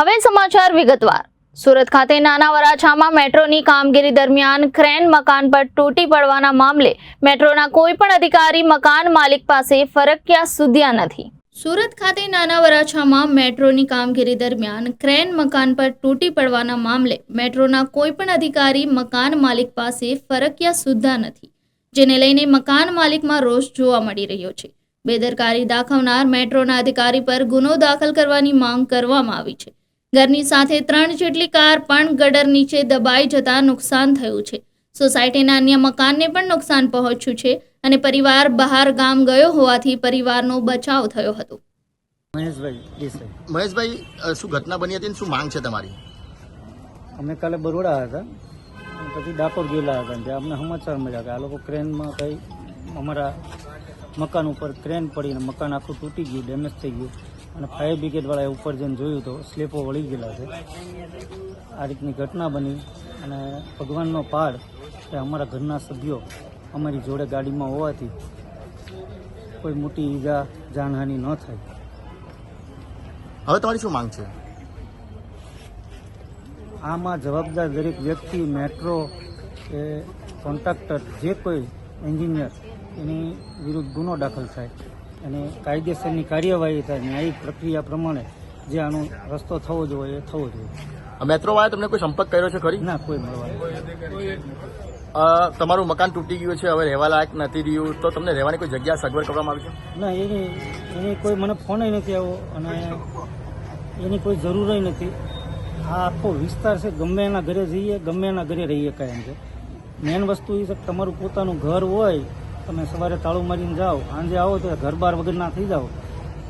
હવે સમાચાર વિગતવાર। સુરત ખાતે નાના વરાછામાં મેટ્રોની કામગીરી દરમિયાન ક્રેન મકાન પર તૂટી પડવાના મામલે મેટ્રોના કોઈ પણ અધિકારી મકાન માલિક પાસે ફરક્યા સુધ્યા નથી। સુરત ખાતે નાના વરાછામાં મેટ્રોની કામગીરી દરમિયાન ક્રેન મકાન પર તૂટી પડવાના મામલે મેટ્રોના કોઈ પણ અધિકારી મકાન માલિક પાસે ફરક્યા સુધા નથી, જેને લઈને મકાન માલિકમાં રોષ જોવા મળી રહ્યો છે। બેદરકારી દાખવનાર મેટ્રોના અધિકારી પર ગુનો દાખલ કરવાની માંગ કરવામાં આવી છે। ઘરની સાથે 3 જેટલી કાર પણ ગટર નીચે દબાઈ જતા નુકસાન થયું છે। સોસાયટીના અન્ય મકાનને પણ નુકસાન પહોંચ્યું છે અને પરિવાર બહાર ગામ ગયો હોવાથી પરિવારનો બચાવ થયો હતો। મહેશભાઈ, શું ઘટના બની હતી અને શું માંગ છે તમારી? અમે કાલે બરોડા હતા, પછી ડાકોર ગયેલા હતા, ત્યાં અમને સમાચાર મળ્યા કે આ લોકો ક્રેનમાં કંઈ અમારા મકાન ઉપર ક્રેન પડીને મકાન આખું તૂટી ગયું, ડેમેજ થઈ ગયું અને ફાયર બ્રિગેડવાળાએ ઉપર જઈને જોયું તો સ્લેપો વળી ગયેલા છે। આ રીતની ઘટના બની અને ભગવાનનો પાડ કે અમારા ઘરના સભ્યો અમારી જોડે ગાડીમાં હોવાથી કોઈ મોટી ઈજા જાનહાનિ ન થાય। હવે તમારી શું માંગ છે? આમાં જવાબદાર દરેક વ્યક્તિ, મેટ્રો કે કોન્ટ્રાક્ટર, જે કોઈ એન્જિનિયર, એની વિરુદ્ધ ગુનો દાખલ થાય અને કાયદેસરની કાર્યવાહી થાય, ન્યાયિક પ્રક્રિયા પ્રમાણે જે આનો રસ્તો થવો જોઈએ એ થવો જોઈએ। મેટ્રોવાળાએ તમને કોઈ સંપર્ક કર્યો છે ખરી? ના, કોઈ મળવા। તમારું મકાન તૂટી ગયું છે, હવે રહેવા લાયક નથી રહ્યું, તો તમને રહેવાની કોઈ જગ્યા સગવડ કરવામાં આવી છે? ના, એની કોઈ મને ફોન નથી આવ્યો અને એની કોઈ જરૂર નથી। આ આખો વિસ્તાર છે, ગમે એના ઘરે જઈએ, ગમે એના ઘરે રહીએ કાયમ છે। મેન વસ્તુ એ છે કે તમારું પોતાનું ઘર હોય, તમે સવારે તાળું મારીને જાઓ, સાંજે આવો તો ઘર બાર વગર ના થઈ જાઓ,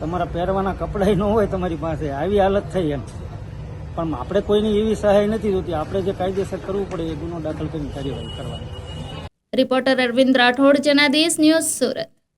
તમારા પહેરવાના કપડાં ન હોય તમારી પાસે, આવી હાલત થઈ એમ। પણ આપણે કોઈની એવી સહાય નથી જોતી, આપણે જે કાયદેસર કરવું પડે એ ગુનો દાખલ કરીને કાર્યવાહી કરવાની। Reporter Arvind Rathod, Janadesh news, Surat.